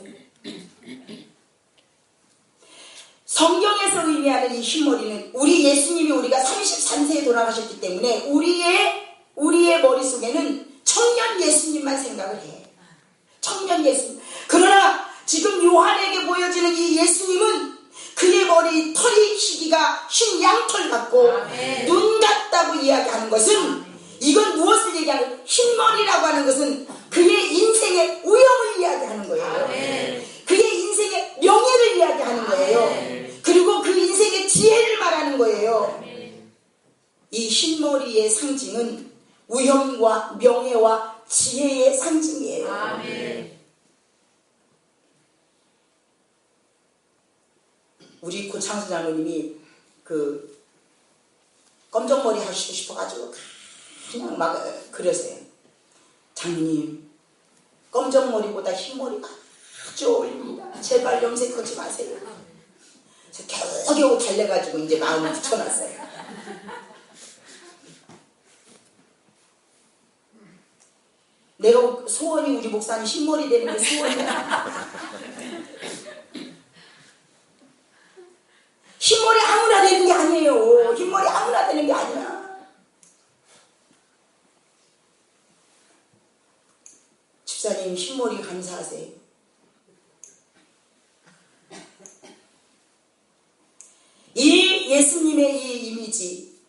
성경에서 의미하는 이 흰머리는 우리 예수님이 우리가 33세에 돌아가셨기 때문에 우리의 머릿속에는 청년 예수님만 생각을 해. 청년 예수님. 그러나 지금 요한에게 보여지는 이 예수님은 그의 머리 털이 희기가 흰 양털 같고 눈 같다고 이야기하는 것은 이건 무엇을 얘기하는 흰머리라고 하는 것은 그의 인생의 우영을 이야기하는 거예요. 그의 인생의 명예를 이야기하는 거예요. 그리고 그 인생의 지혜를 말하는 거예요. 이 흰머리의 상징은 우영과 명예와 지혜의 상징이에요. 우리 고창수 장로님이 그 검정머리 하시고 싶어가지고 그냥 막 그러세요. 장로님, 검정머리보다 흰머리가 아주 어울립니다. 제발 염색하지 마세요. 겨우겨우 달래가지고 이제 마음을 붙여놨어요. 내가 소원이 우리 목사님 흰머리 되는 게 소원이야. 흰머리 아무나 되는 게 아니에요. 흰머리 아무나 되는 게 아니야. 집사님 흰머리 감사하세요. 이 예수님의 이 이미지,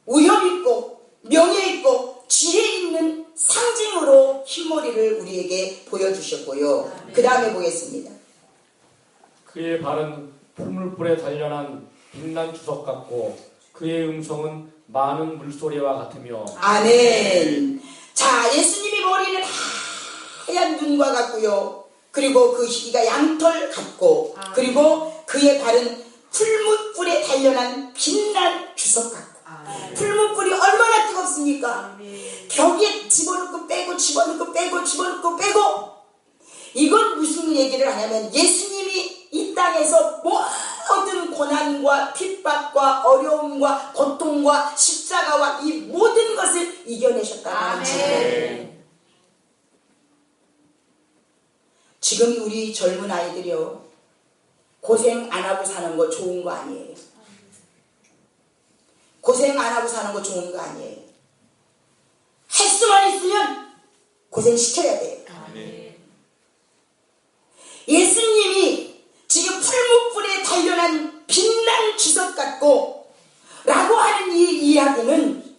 우연 있고 명예 있고 지혜 있는 상징으로 흰머리를 우리에게 보여주셨고요. 그 다음에 보겠습니다. 그의 발은 풀물불에 단련한 빛난 주석 같고 그의 음성은 많은 물소리와 같으며. 아멘. 자, 예수님의 머리는 하얀 눈과 같고요. 그리고 그 희기가 양털 같고 그리고 그의 발은 풀무불에 단련한 빛난 주석 같고. 풀무불이 얼마나 뜨겁습니까? 벽에 집어넣고 빼고 집어넣고 빼고 집어넣고 빼고. 이건 무슨 얘기를 하냐면 예수님이 이 땅에서 모든 고난과 핍박과 어려움과 고통과 십자가와 이 모든 것을 이겨내셨다는 거죠. 지금 우리 젊은 아이들이요, 고생 안 하고 사는 거 좋은 거 아니에요. 고생 안 하고 사는 거 좋은 거 아니에요. 할 수만 있으면 고생시켜야 돼요. 예수님이 지금 풀무불에 단련한 빛난 주석 같고 라고 하는 이 이야기는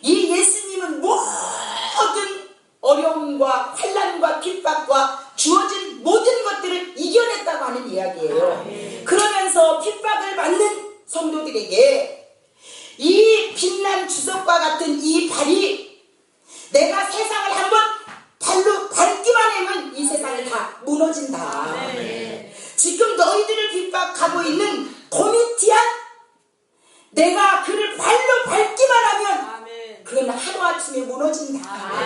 이 예수님은 모든 어려움과 환난과 핍박과 주어진 모든 것들을 이겨냈다고 하는 이야기예요. 그러면서 핍박을 받는 성도들에게 이 빛난 주석과 같은 이 발이 내가 세상을 한번 발로 밟기만 하면 이 세상이 다 무너진다. 지금 너희들을 핍박하고 있는 도미티안, 내가 그를 발로 밟기만 하면 그건 하루아침에 무너진다.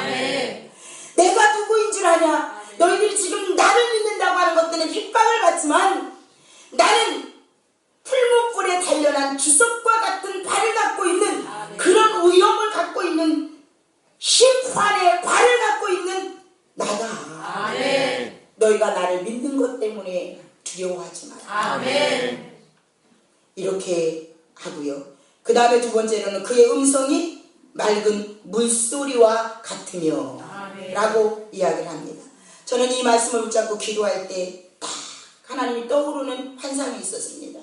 내가 누구인 줄 아냐? 너희들이 지금 나를 믿는다고 하는 것들은 핍박을 받지만 나는 풀무불에 단련한 주석과 같은 발을 갖고 있는 그런 위엄을 갖고 있는 심판의 발을 갖고 있는 나다. 너희가 나를 믿는 것 때문에 두려워하지 마라. 이렇게 하고요. 그 다음에 두 번째로는 그의 음성이 맑은 물소리와 같으며 라고 이야기를 합니다. 저는 이 말씀을 붙잡고 기도할 때 딱 하나님이 떠오르는 환상이 있었습니다.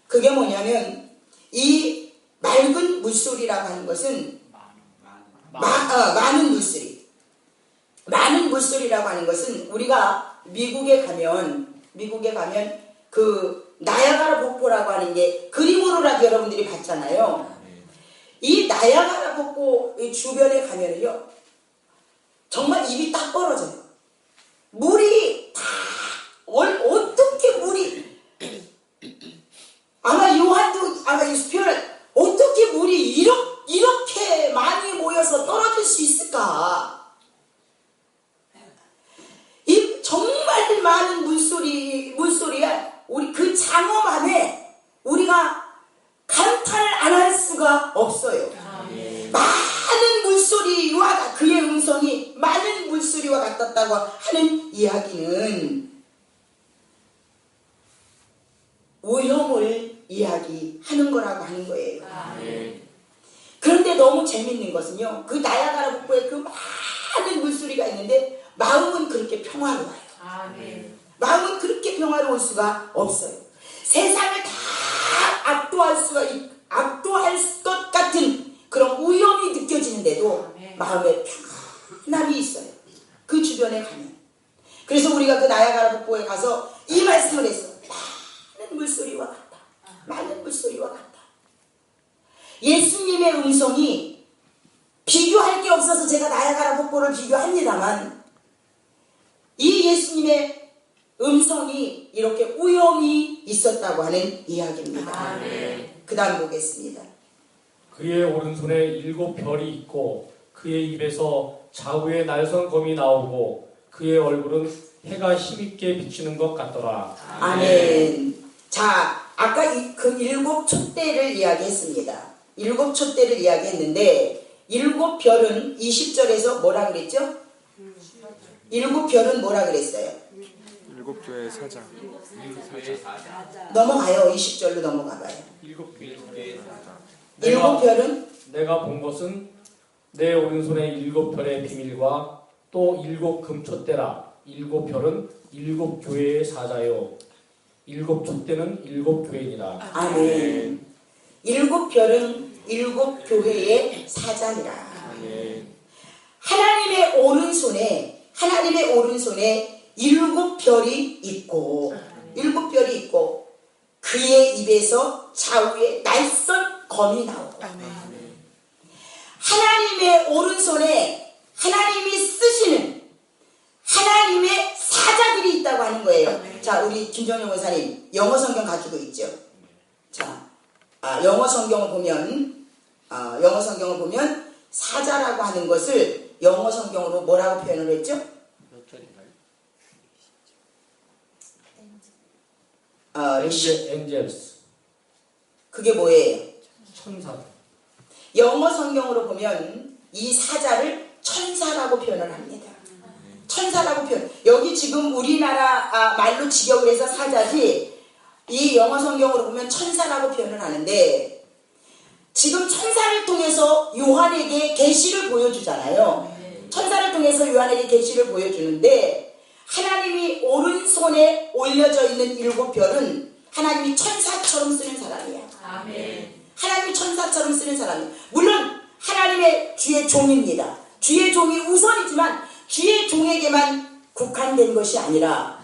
그게 뭐냐면 이 맑은 물소리라고 하는 것은 많은 물소리. 많은 물소리라고 하는 것은 우리가 미국에 가면 그 나야가라 폭포라고 하는 게 그림으로라도 여러분들이 봤잖아요. 이 나야가라 폭포 주변에 가면은요, 정말 입이 딱 벌어져요. 물이 다 어떻게 물이 아마 요한도 아마 이 수표를 어떻게 물이 이렇게 많이 모여서 떨어질 수 있을까? 이 정말 많은 물소리야. 우리 그 장엄함에 우리가 감탄을 안 할 수가 없어요. 많은 물소리와 그의 음성이 많은 물소리와 같았다고 하는 이야기는 오염을 이야기하는 거라고 하는 거예요. 그런데 너무 재밌는 것은요, 그 나야가라 폭포에 그 많은 물소리가 있는데 마음은 그렇게 평화로워요. 마음은 그렇게 평화로울 수가 없어요. 세상을 다 압도할 것 같은 그런 위험이 느껴지는데도 마음에 평안함이 있어요. 그 주변에 가면. 그래서 우리가 그 나야가라 폭포에 가서 이 말씀을 했어. 많은 물소리와 같다. 많은 물소리와 같다. 예수님의 음성이 비교할 게 없어서 제가 나야가라 폭포를 비교합니다만, 이 예수님의 음성이 이렇게 위험이 있었다고 하는 이야기입니다. 그 다음 보겠습니다. 그의 오른손에 7별이 있고 그의 입에서 좌우에 날선검이 나오고 그의 얼굴은 해가 힘있게 비치는 것 같더라. 아멘. 자, 아까 그 7촛대를 이야기했습니다. 7촛대를 이야기했는데 7별은 20절에서 뭐라 그랬죠? 7별은 뭐라 그랬어요? 7교회의 사자. 넘어가요. 20절로 넘어가봐요. 7별은 내가 본 것은 내 오른손에 7별의 비밀과 또 7 금촛대라. 7별은 7교회의 사자요 7 촛대는 7 교회니라. 아멘. 7별은 7 교회의 사자니라. 아멘. 하나님의 오른손에 7별이 있고 7별이 있고 그의 입에서 좌우에 날선 검이 나오고, 하나님의 오른손에 하나님이 쓰시는 하나님의 사자들이 있다고 하는 거예요. 자, 우리 김정영 원사님 영어 성경 가지고 있죠. 자, 영어 성경을 보면 사자라고 하는 것을 영어 성경으로 뭐라고 표현을 했죠? 몇 절인가요? 엔젤스. 그게 뭐예요? 천사. 영어 성경으로 보면 이 사자를 천사라고 표현을 합니다. 천사라고 표현. 여기 지금 우리나라 말로 직역을 해서 사자지, 이 영어 성경으로 보면 천사라고 표현을 하는데, 지금 천사를 통해서 요한에게 계시를 보여주잖아요. 천사를 통해서 요한에게 계시를 보여주는데, 하나님이 오른손에 올려져 있는 7별은 하나님이 천사처럼 쓰는 사람이야. 하나님이 천사처럼 쓰는 사람이에요. 물론 하나님의 주의 종입니다. 주의 종이 우선이지만 주의 종에게만 국한된 것이 아니라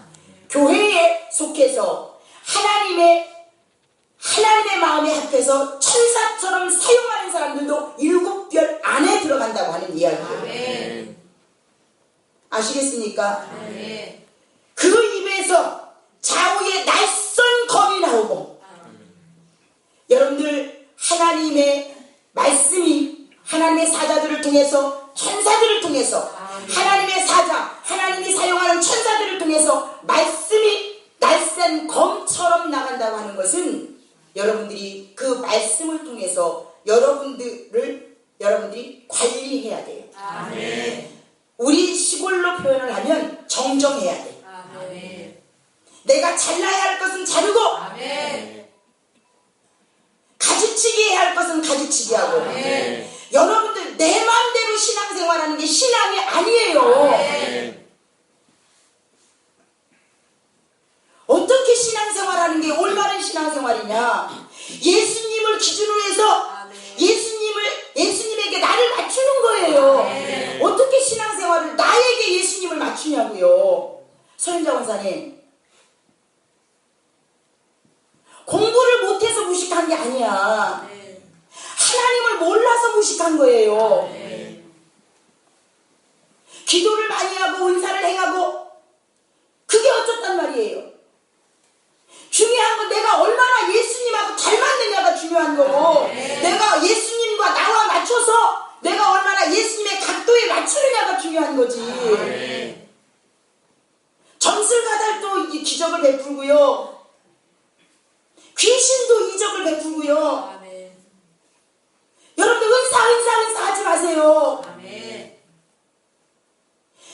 교회에 속해서 하나님의 마음에 합해서 천사처럼 사용하는 사람들도 7별 안에 들어간다고 하는 이야기예요. 아시겠습니까? 그 입에서 좌우에 날선 검이 나오고, 여러분들 하나님의 말씀이 하나님의 사자들을 통해서, 천사들을 통해서, 하나님의 사자, 하나님이 사용하는 천사들을 통해서 말씀이 날쌘 검처럼 나간다고 하는 것은, 여러분들이 그 말씀을 통해서 여러분들이 관리해야 돼요. 우리 시골로 표현을 하면 정정해야 돼. 내가 잘라야 할 것은 자르고, 가지치기 해야 할 것은 가지치기 하고. 여러분들 내 마음대로 신앙생활하는 게 신앙이 아니에요. 어떻게 신앙생활하는 게 올바른 신앙생활이냐? 예수님을 기준으로 해서 예수님에게 나를 맞추는 거예요. 어떻게 신앙생활을 나에게 서윤자 원사님, 공부를 못해서 무식한 게 아니야. 하나님을 몰라서 무식한 거예요. 기도를 많이 하고 은사를 행하고 그게 어쩌단 말이에요. 중요한 건 내가 얼마나 예수님하고 닮았느냐가 중요한 거고, 내가 예수님과 나와 맞춰서 내가 얼마나 예수님의 각도에 맞추느냐가 중요한 거지. 점술가들도 기적을 베풀고요, 귀신도 이적을 베풀고요. 여러분들 은사 하지 마세요.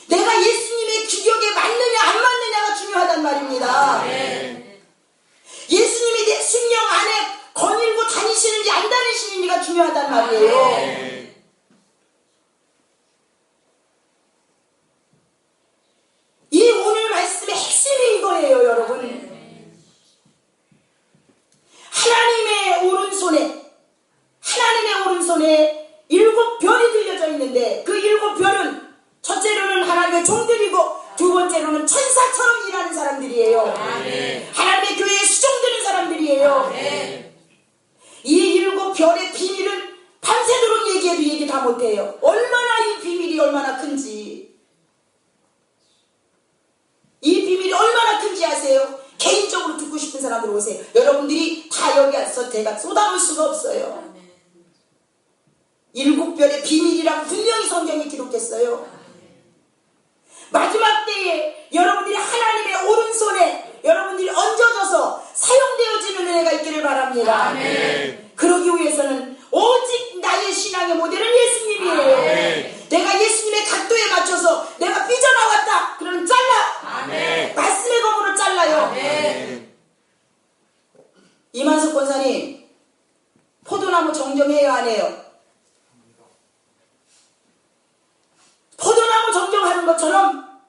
내가 예수님의 규격에 맞느냐 안 맞느냐가 중요하단 말입니다. 예수님이 내 생명 안에 거닐고 다니시는지 안 다니시는지가 중요하단 말이에요. 이 오늘 말씀의 핵심이 이거예요, 여러분. 하나님의 오른손에 7별이 들려져 있는데, 그 7별은 첫째로는 하나님의 종들이고 두 번째로는 천사처럼 일하는 사람들이에요. 하나님의 교회에 수종되는 사람들이에요. 이 7별의 비밀은 밤새도록 얘기해도 얘기 다 못해요. 얼마나 이 비밀이 얼마나 큰지, 이 비밀이 얼마나 큰지 아세요? 개인적으로 듣고 싶은 사람들 오세요. 여러분들이 다 여기 와서 제가 쏟아놓을 수가 없어요. 7별의 비밀이라고 분명히 성경이 기록했어요. 마지막 때에 여러분들이 하나님의 오른손에 여러분들이 얹어져서 사용되어지는 은혜가 있기를 바랍니다. 그러기 위해서는 오직 나의 신앙의 모델은 예수님이에요. 내가 예수님의 각도에 맞춰서 내가 삐져나왔다 그러면 잘라. 말씀의 검으로 잘라요. 이만석 권사님, 포도나무 정정해요 안 해요? 포도나무 정정하는 것처럼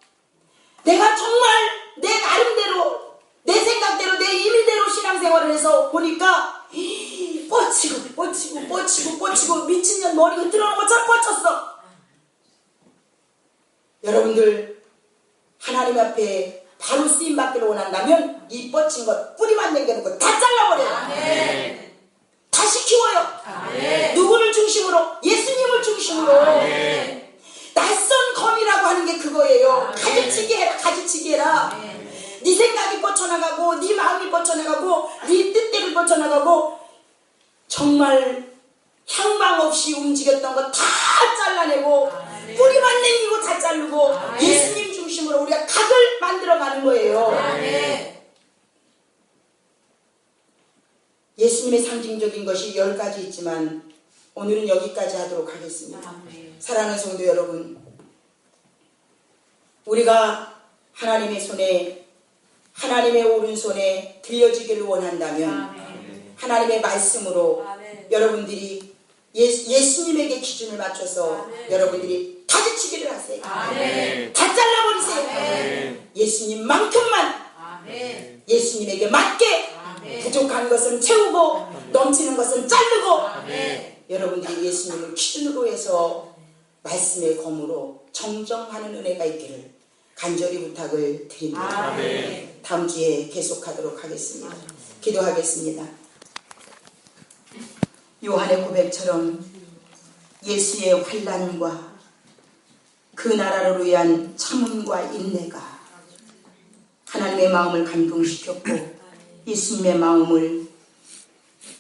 내가 정말 내 나름대로, 내 생각대로, 내 임의대로 신앙생활을 해서 보니까 뻗치고 미친년 머리 흔들어놓은 것처럼 뻗쳤어. 여러분들 하나님 앞에 바로 쓰임받기를 원한다면 이 뻗친 것, 뿌리만 남겨놓고 다 잘라버려요. 다시 키워요. 누구를 중심으로? 예수님을 중심으로. 낯선 검이라고 하는 게 그거예요. 가지치기 해라. 네 생각이 뻗쳐나가고, 네 마음이 뻗쳐나가고, 네 뜻대로 뻗쳐나가고, 정말 향방 없이 움직였던 거 다 잘라내고, 뿌리만 남기고 다 자르고, 예수님 중심으로 우리가 각을 만들어가는 거예요. 예수님의 상징적인 것이 10가지 있지만 오늘은 여기까지 하도록 하겠습니다. 사랑하는 성도 여러분, 우리가 하나님의 손에, 하나님의 오른손에 들려지기를 원한다면 하나님의 말씀으로 여러분들이 예수님에게 기준을 맞춰서 여러분들이 다지치기를 하세요. 다 잘라버리세요. 예수님만큼만, 예수님에게 맞게 부족한 것은 채우고 넘치는 것은 자르고, 여러분들이 예수님을 기준으로 해서 말씀의 검으로 정정하는 은혜가 있기를 간절히 부탁을 드립니다. 다음 주에 계속하도록 하겠습니다. 기도하겠습니다. 요한의 고백처럼 예수의 환난과 그 나라를 위한 참음과 인내가 하나님의 마음을 감동시켰고 예수님의 마음을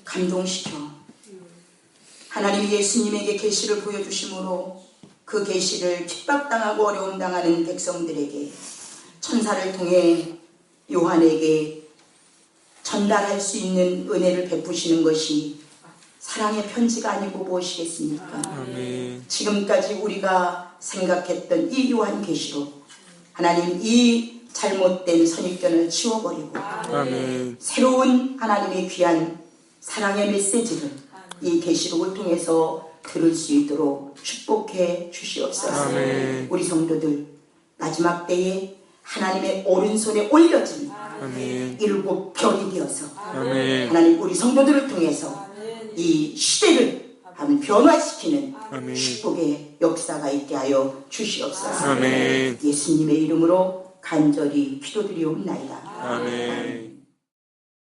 감동시켜 하나님이 예수님에게 계시를 보여주심으로 그 계시를 핍박당하고 어려움당하는 백성들에게 천사를 통해 요한에게 전달할 수 있는 은혜를 베푸시는 것이 사랑의 편지가 아니고 무엇이겠습니까? 아멘. 지금까지 우리가 생각했던 이 요한계시록, 하나님 이 잘못된 선입견을 치워버리고 아멘. 새로운 하나님의 귀한 사랑의 메시지를 이 계시록을 통해서 들을 수 있도록 축복해 주시옵소서. 아멘. 우리 성도들 마지막 때에 하나님의 오른손에 올려진 아멘. 7별이 되어서 아멘. 하나님 우리 성도들을 통해서 이 시대를 한번 변화시키는 아멘. 축복의 역사가 있게 하여 주시옵소서. 아멘. 예수님의 이름으로 간절히 기도드리옵나이다. 아멘.